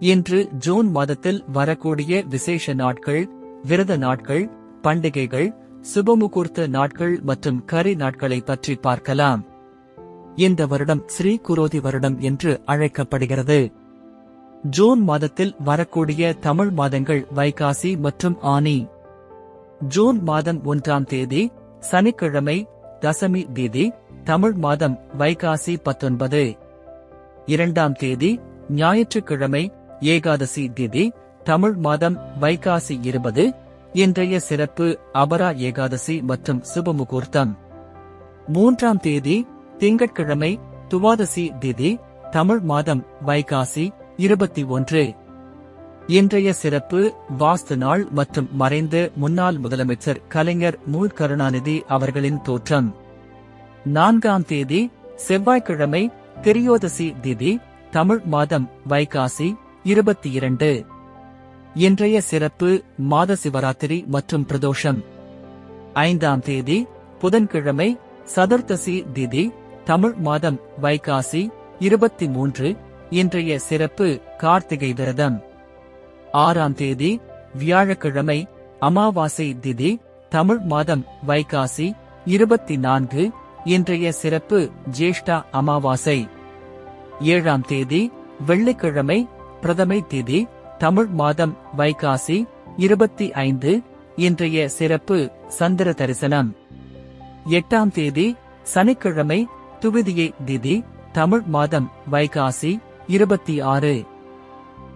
இன்று ஜூன் மாதத்தில் வரக்கூடிய விசேஷ நாட்கள், விரத நாட்கள், பண்டிகைகள், சுபமுகூர்த்த நாட்கள் மற்றும் கரி நாட்களை பற்றி பார்க்கலாம். இந்த வருடம் ஸ்ரீ குரோதி வருடம் என்று அழைக்கப்படுகிறது. ஜூன் மாதத்தில் வரக்கூடிய தமிழ் மாதங்கள் வைகாசி மற்றும் ஆனி. ஜூன் மாதம் 1ஆம் தேதி சனிக்கிழமை தசமி திதி, தமிழ் மாதம் வைகாசி 19. 2ஆம் தேதி ஞாயிற்றுக்கிழமை ஏகாதசி திதி, தமிழ் மாதம் வைகாசி 20. இன்றைய சிறப்பு அபரா ஏகாதசி மற்றும் சுபமுகூர்த்தம். 3ஆம் தேதி திங்கட்கிழமை துவாதசி திதி, தமிழ் மாதம் வைகாசி 21. இன்றைய சிறப்பு வாஸ்து நாள் மற்றும் மறைந்த முன்னாள் முதலமைச்சர் கலைஞர் மு. கருணாநிதி அவர்களின் தோற்றம். 4ஆம் தேதி செவ்வாய்க்கிழமை திரியோதசி திதி, தமிழ் மாதம் வைகாசி 22. இன்றைய சிறப்பு மாத சிவராத்திரி மற்றும் பிரதோஷம். 5ஆம் தேதி புதன்கிழமை சதுர்த்தசி திதி, தமிழ் மாதம் வைகாசி 23. இன்றைய சிறப்பு கார்த்திகை விரதம். 6ஆம் தேதி வியாழக்கிழமை அமாவாசை திதி, தமிழ் மாதம் வைகாசி 24. இன்றைய சிறப்பு ஜேஷ்டா அமாவாசை. 7ஆம் தேதி வெள்ளிக்கிழமை பிரதமை திதி, தமிழ் மாதம் வைகாசி 25. இன்றைய சிறப்பு சந்திர தரிசனம். 8ஆம் தேதி சனிக்கிழமை துவிதியை திதி, தமிழ் மாதம் வைகாசி 26.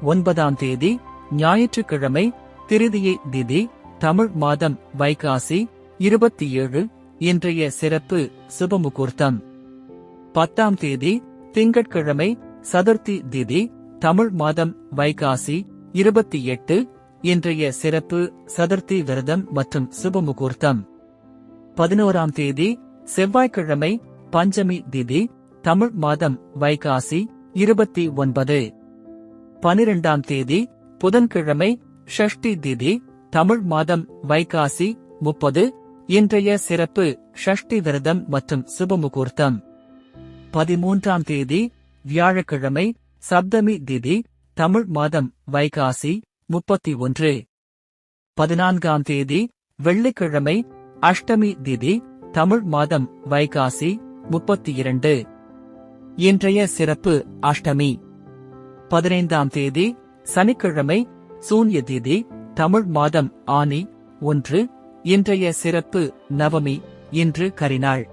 9ஆம் தேதி ஞாயிற்றுக்கிழமை திருதியை திதி, தமிழ் மாதம் வைகாசி 27. இன்றைய சிறப்பு சுபமுகூர்த்தம். 10ஆம் தேதி திங்கட்கிழமை சதுர்த்தி திதி, தமிழ் மாதம் வைகாசி 28. இன்றைய சிறப்பு சதுர்த்தி விரதம் மற்றும் சுபமுகூர்த்தம். 11ஆம் தேதி செவ்வாய்க்கிழமை பஞ்சமி திதி, தமிழ் மாதம் வைகாசி 29. 12ஆம் தேதி புதன்கிழமை ஷஷ்டி திதி, தமிழ் மாதம் வைகாசி 30. இன்றைய சிறப்பு ஷஷ்டி விரதம் மற்றும் சுபமுகூர்த்தம். 13ஆம் தேதி வியாழக்கிழமை சப்தமி திதி, தமிழ் மாதம் வைகாசி 31. 14ஆம் தேதி வெள்ளிக்கிழமை அஷ்டமி திதி, தமிழ் மாதம் வைகாசி 32. இன்றைய சிறப்பு அஷ்டமி. 15ஆம் தேதி சனிக்கிழமை சூன்ய திதி, தமிழ் மாதம் ஆனி 1. இன்றைய சிறப்பு நவமி. இன்று கரிநாள்.